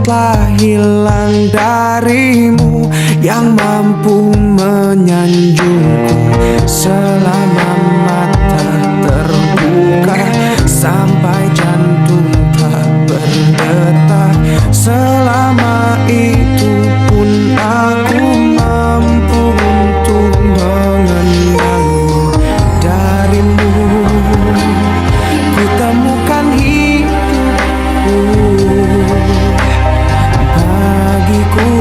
telah hilang darimu, yang mampu menyanjungku selama mata terbuka, sampai jantung tak berdetak. Selama itu pun aku mampu untuk mengenangmu. Darimu ku temukan hidupku, bagiku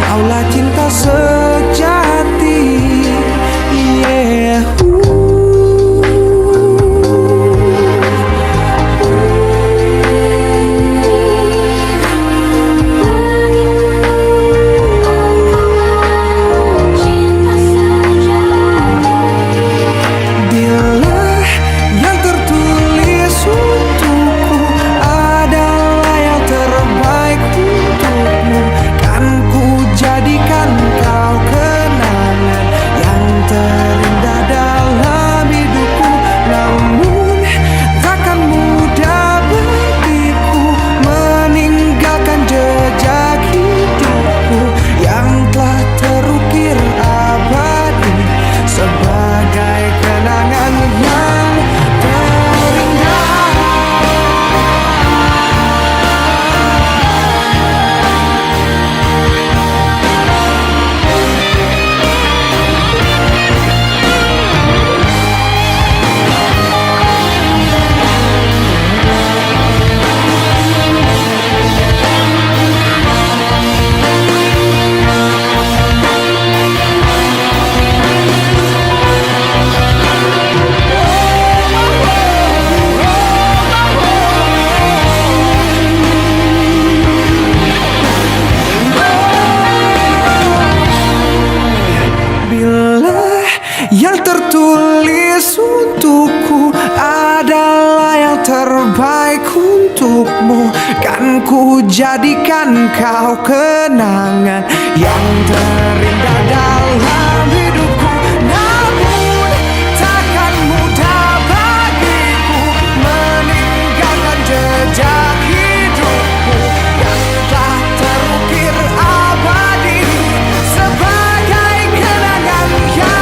kaulah cinta sejati. Yeah. Yang tertulis untukku adalah yang terbaik untukmu, kan ku jadikan kau kenangan yang terindah dalam hidupku. Namun takkan mudah bagiku meninggalkan jejak hidupku yang telah terukir abadi sebagai kenangan yang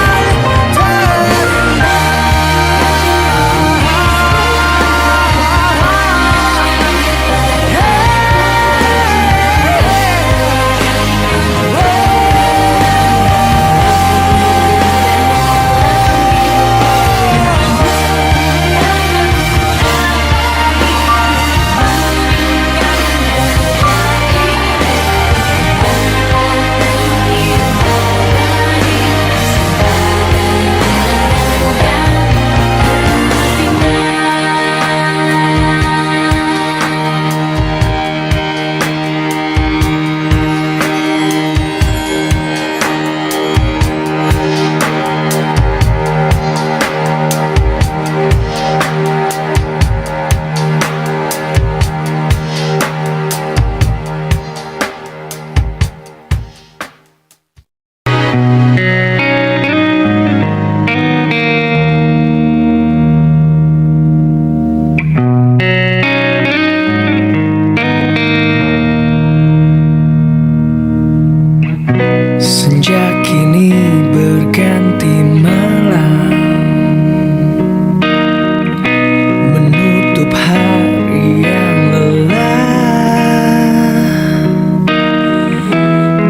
senja kini berganti malam, menutup hari yang lelah.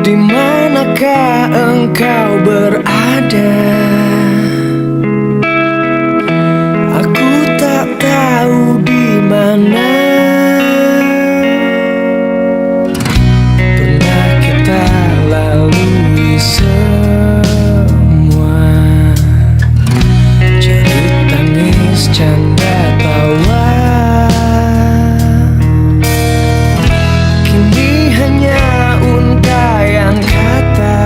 Di manakah engkau berada? Aku tak tahu di mana. Pernah kita lalui semua, jerit tangis canda tawa. Kini hanya untaian kata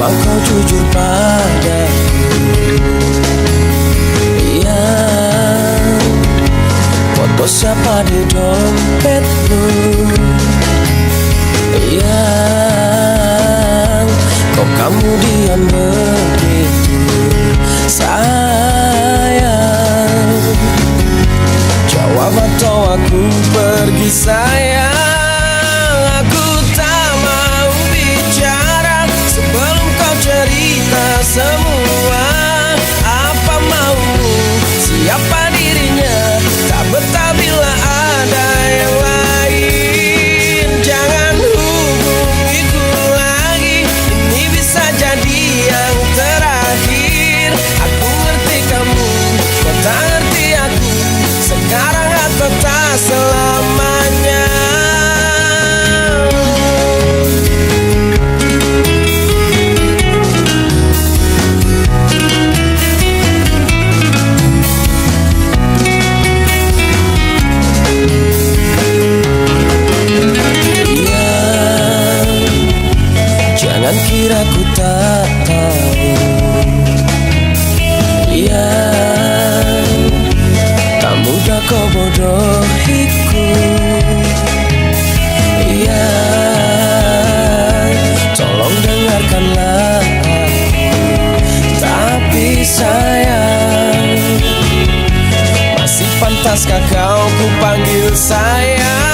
memang kau jujur padaku. Yang foto siapa di dompetmu, yang kok kamu diam begitu sayang. Jawab atau aku pergi sayang. Aku tak mau bicara sebelum kau cerita semua. Apa maumu, siapa dirinya, tak betah bila ada yang lain. Jangan hubungiku lagi, ini bisa jadi yang terakhir. Aku ngerti kamu, kau tak ngerti aku, sekarang atau tak selamanya. Jangan kira ku tak tahu, ya tak mudah kau bodohiku. Ya tolong dengarkanlah aku, tapi sayang, masih pantaskah kau ku panggil sayang?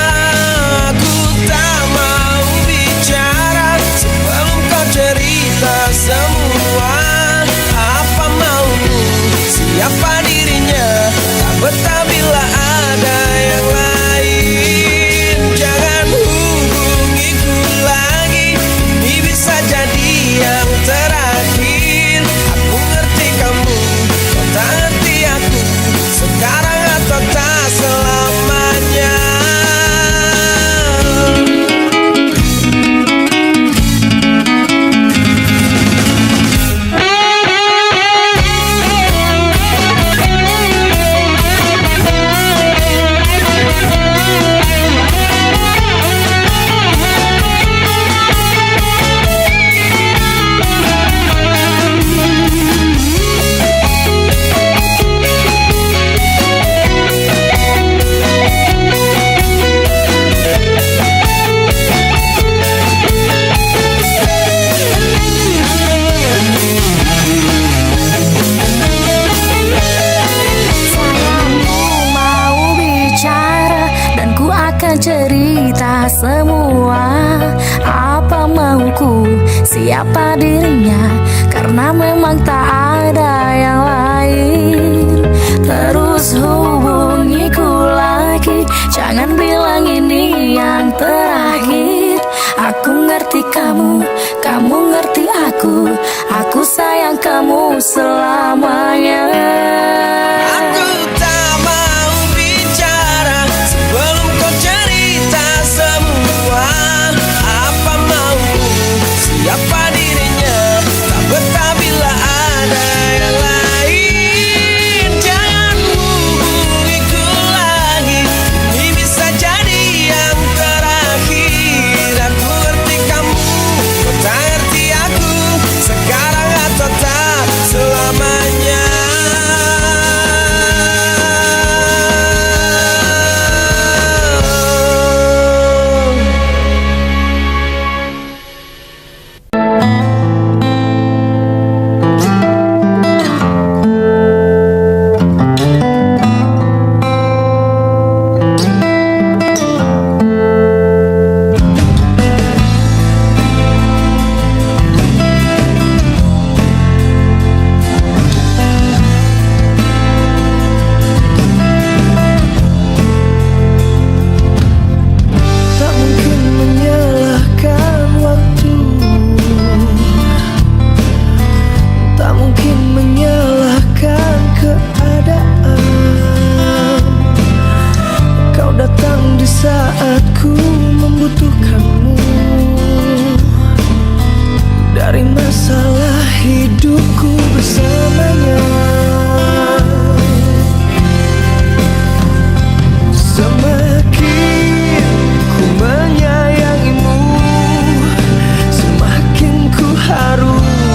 Aku tak mau bicara sebelum kau cerita semua. Apa maumu, siapa dirinya, tak betah bila ada yang lain. Jangan hubungiku lagi, ini bisa jadi yang terakhir. Aku ngerti kamu, kau tak ngerti aku, sekarang atau tak selamanya. Cerita semua apa mauku, siapa dirinya, karena memang tak ada yang lain. Terus hubungiku lagi, jangan bilang ini yang terakhir. Aku ngerti kamu, kamu ngerti aku sayang kamu selamanya. Aku tak mau bicara sebelum kau cerita semua. Apa maumu, siapa dirinya, tak betah bila ada yang lain. Jangan hubungiku lagi, ini bisa jadi yang terakhir. Aku ngerti kamu, kau tak ngerti aku, sekarang atau tak selamanya. Saat ku membutuhkanmu, dari masalah hidupku bersamanya. Semakin ku menyayangimu, semakin ku harus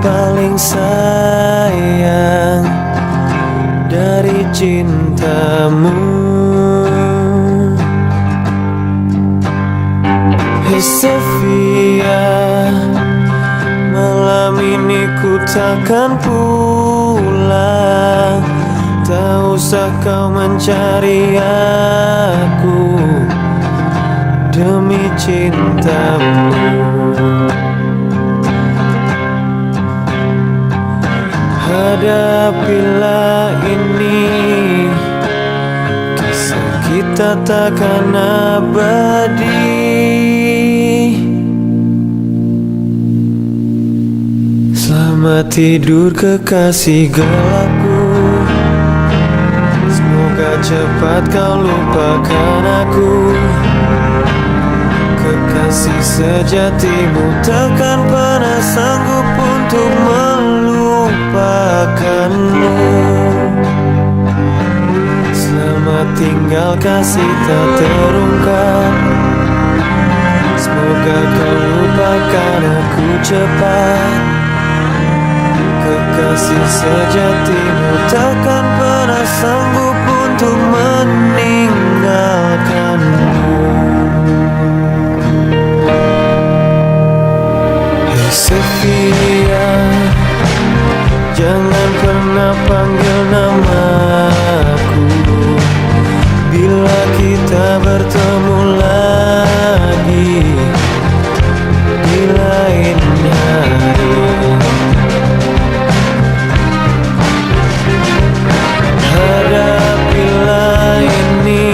paling sayang dari cintamu. Hey Sofia, malam ini ku takkan pulang. Tak usah kau mencari aku demi cintamu. Hadapilah ini, kisah kita takkan abadi. Selamat tidur kekasih gelapku, semoga cepat kau lupakan aku. Kekasih sejatimu takkan pernah sanggup untuk melupakanmu. Selamat tinggal kasih tak terungkap, semoga kau lupakan aku cepat. Kekasih sejatimu takkan pernah sanggup untuk meninggalkanmu. Hey Sofia, jangan pernah panggil namaku bila kita bertemu lagi di lain hari. Hadapilah ini,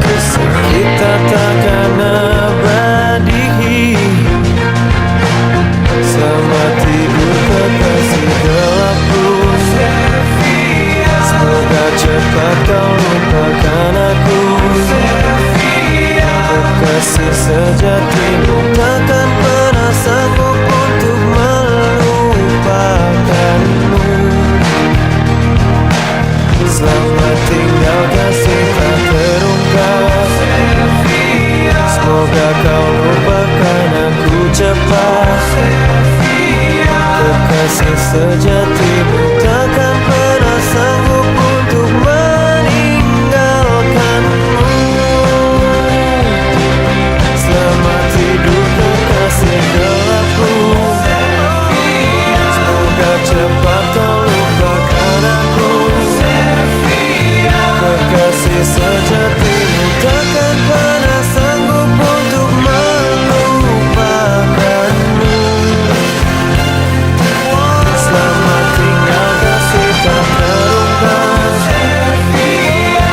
kisah kita takkan abadi. Selamat tidur kekasih gelapku, semoga cepat kau lupakan aku. Kekasih sejatimu takkan pernah sanggup untuk melupakanmu. Selamat tinggal kasih tak terungkap, semoga kau lupakan aku cepat. Kekasih sejatimu takkan pernah sanggup untuk meninggalkanmu. Selamat tidur kekasih gelapku, semoga cepat kau lupakan aku. Kekasih sejatimu takkan pernah sanggup untuk melupakanmu. Selamat tinggal kasih tak terungkap,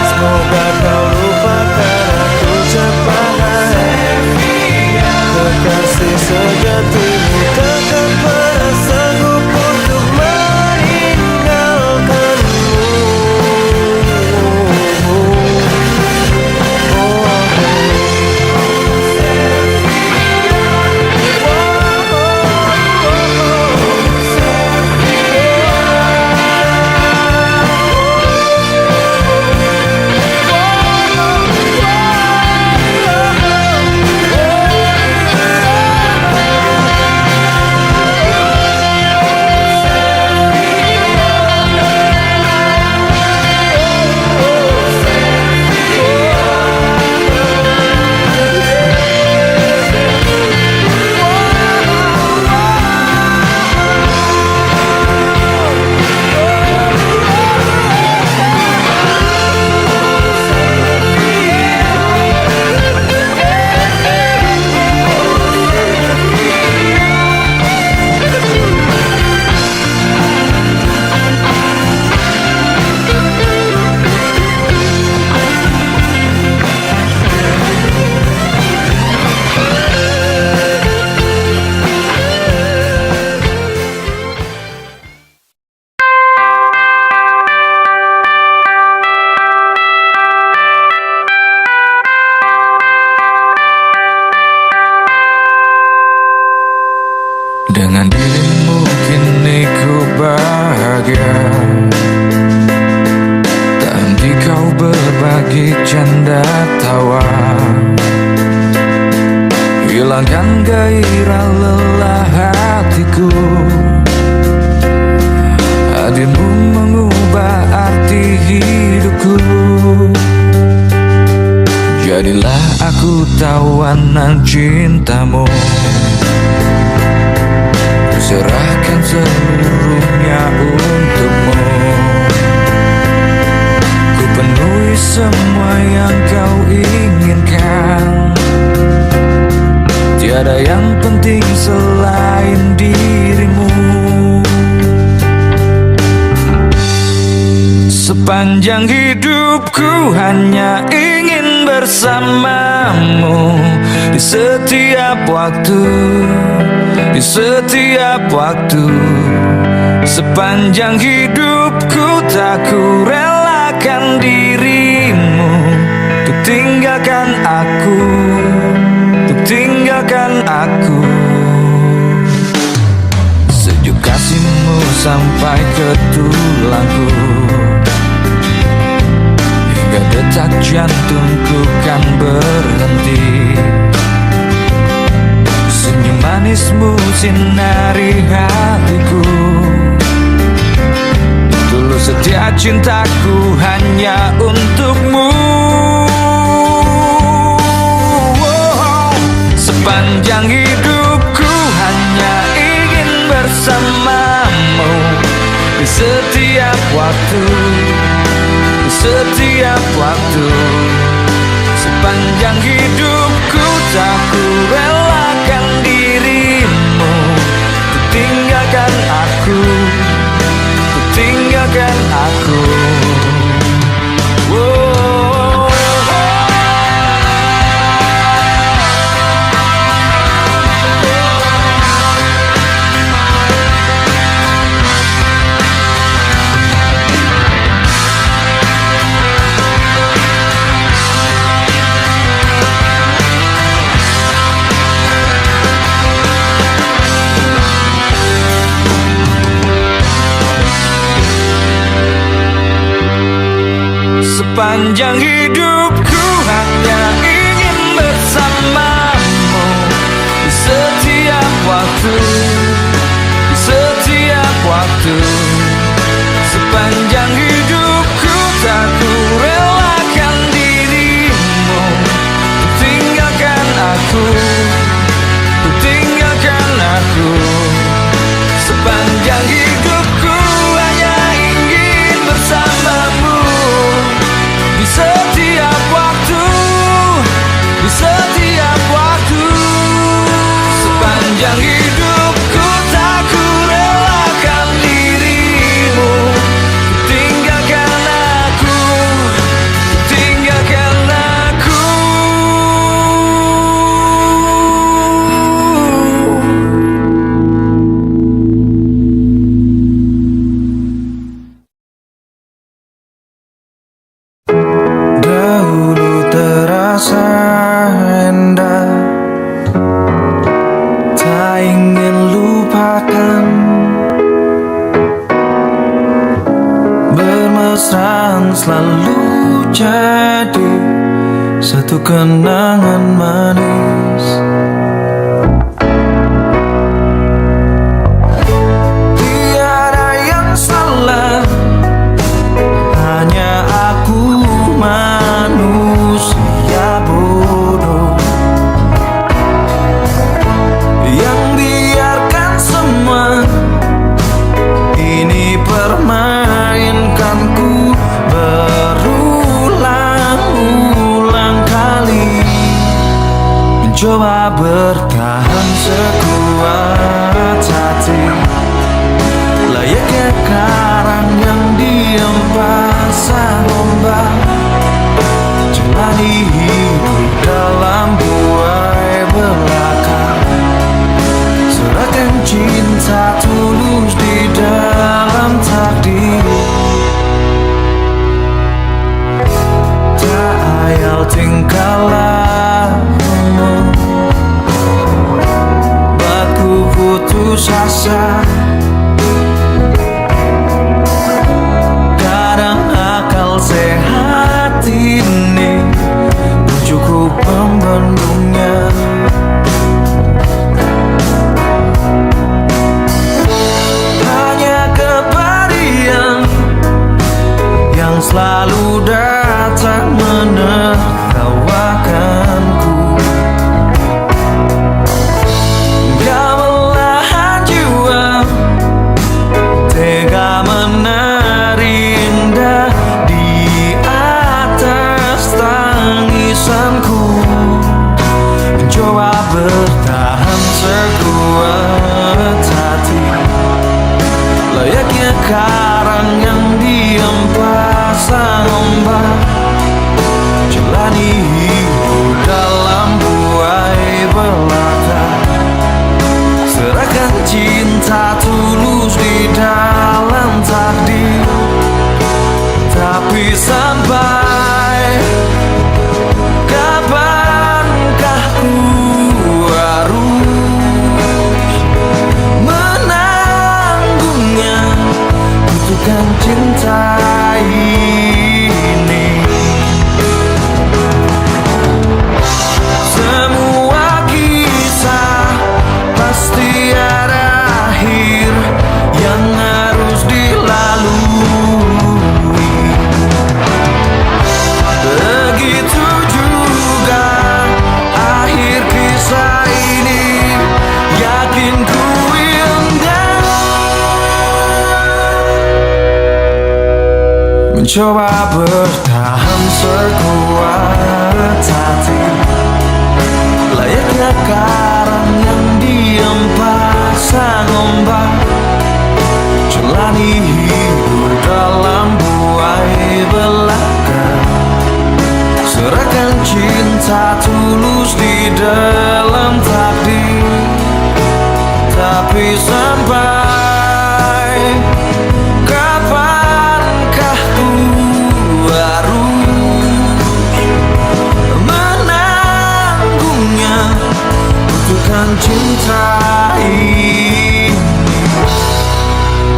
semoga kau lupakan aku cepat. Kekasih sejatimu takkan pernah sanggup untuk meninggalkanmu. Dengan dirimu kini ku bahagia, tak henti kau berbagi canda tawa, hilangkan gairah lelah hatiku. Hadirmu mengubah arti hidupku. Jadilah aku tawanan cintamu. Serahkan seluruhnya untukmu. Ku penuhi semua yang kau inginkan. Tiada yang penting selain dirimu. Sepanjang hidupku hanya ingin bersamamu. Di setiap waktu, di setiap waktu. Sepanjang hidupku tak ku relakan dirimu. Untuk tinggalkan aku, untuk tinggalkan aku. Sejuk kasihmu sampai ke tulangku. Hingga detak jantungku kan berhenti. Senyum manismu sinari hatiku. Tulus setia cintaku hanya untukmu. Sepanjang hidupku hanya ingin bersamamu. Di setiap waktu, di setiap waktu. Sepanjang hidupku tak ku relakan dirimu. Ku tinggalkan aku, ku tinggalkan aku. Sepanjang hidupku hanya ingin bersamamu. Di setiap waktu, di setiap waktu. Sepanjang hidupku tak ku relakan dirimu. Ku tinggalkan aku, ku tinggalkan aku. Sepanjang hidupku hanya ingin bersamamu. Di setiap waktu, di setiap waktu. Sepanjang hidupku tak ku relakan dirimu. Ku tinggalkan aku, ku tinggalkan aku. Dahulu terasa indah, tak ingin lupakan. Bermesraan selalu jadi satu kenangan manis. Tiada yang salah, hanya aku manusia bodoh yang biarkan semua ini permainkanku berulang-ulang kali. Mencoba bertahan sekuat hati, layaknya karang yang dihempas ombak. Jalani hidup dalam buai belaka. Serahkan cinta tulus di dalam takdir. Tak ayal tingkah lakumu, buatku putus asa. Kadang akal sehat ini cukup membendungnya. karang yang diam pasang ombak, jalani hidup dalam buai belaka. Serahkan cinta tulus di dalam takdir. Tapi sampai kapankah ku harus menanggungnya, butuhkan cinta ini. Semua kisah pasti ada akhir yang harus dilalui. Begitu juga akhir kisah ini, yakin ku indah. Mencoba bertahan sekuat hati, layaknya karang yang diam pasang ombak, jalani hidup dalam buai belaka. Serahkan cinta tulus di dalam takdir. Tapi sampai kapankah ku harus menanggungnya, butuhkan cinta ini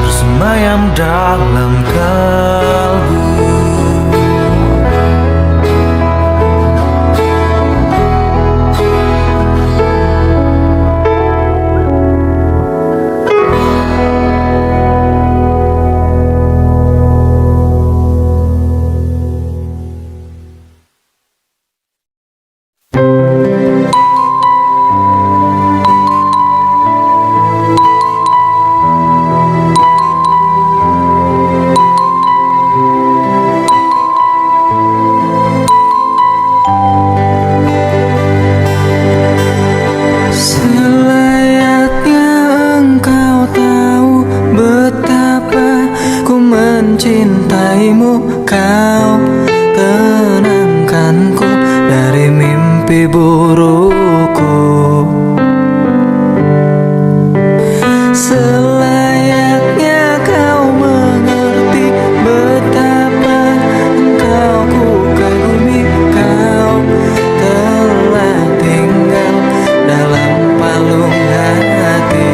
bersemayam dalam kalbu. Mencintaimu, kau tenangkanku dari mimpi burukku. Selayaknya kau mengerti betapa engkau ku kagumi. Kau telah tinggal dalam palung hati.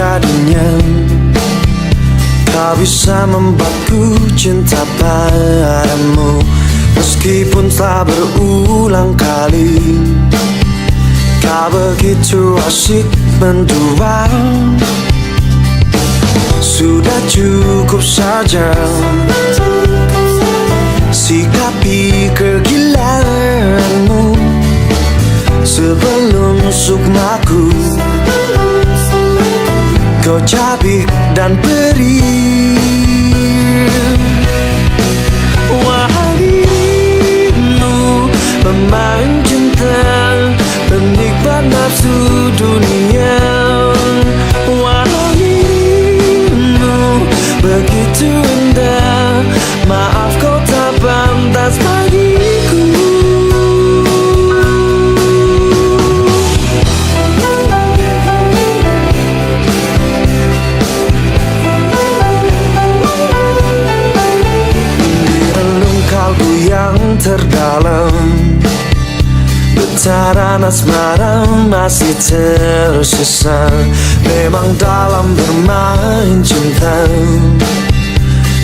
jadinya kau bisa membuatku cinta padamu. Meskipun telah berulang kali kau begitu asik mendua, sudah cukup saja sikapi kegilaanmu sebelum sukmaku kau cabik dan perih. Wahai dirimu, pemain cinta, penikmat nafsu dunia. Wahai dirimu, begitu indah, maaf kau tak pantas bagiku. Yang terdalam, getaran asmara masih tersisa. Memang dalam bermain cinta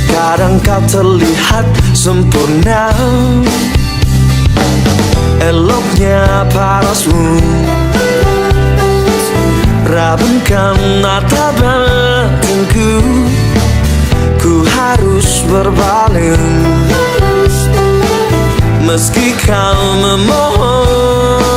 kadang kau terlihat sempurna, eloknya parasmu rabunkan mata batinku. Ku harus berpaling meski kau memohon.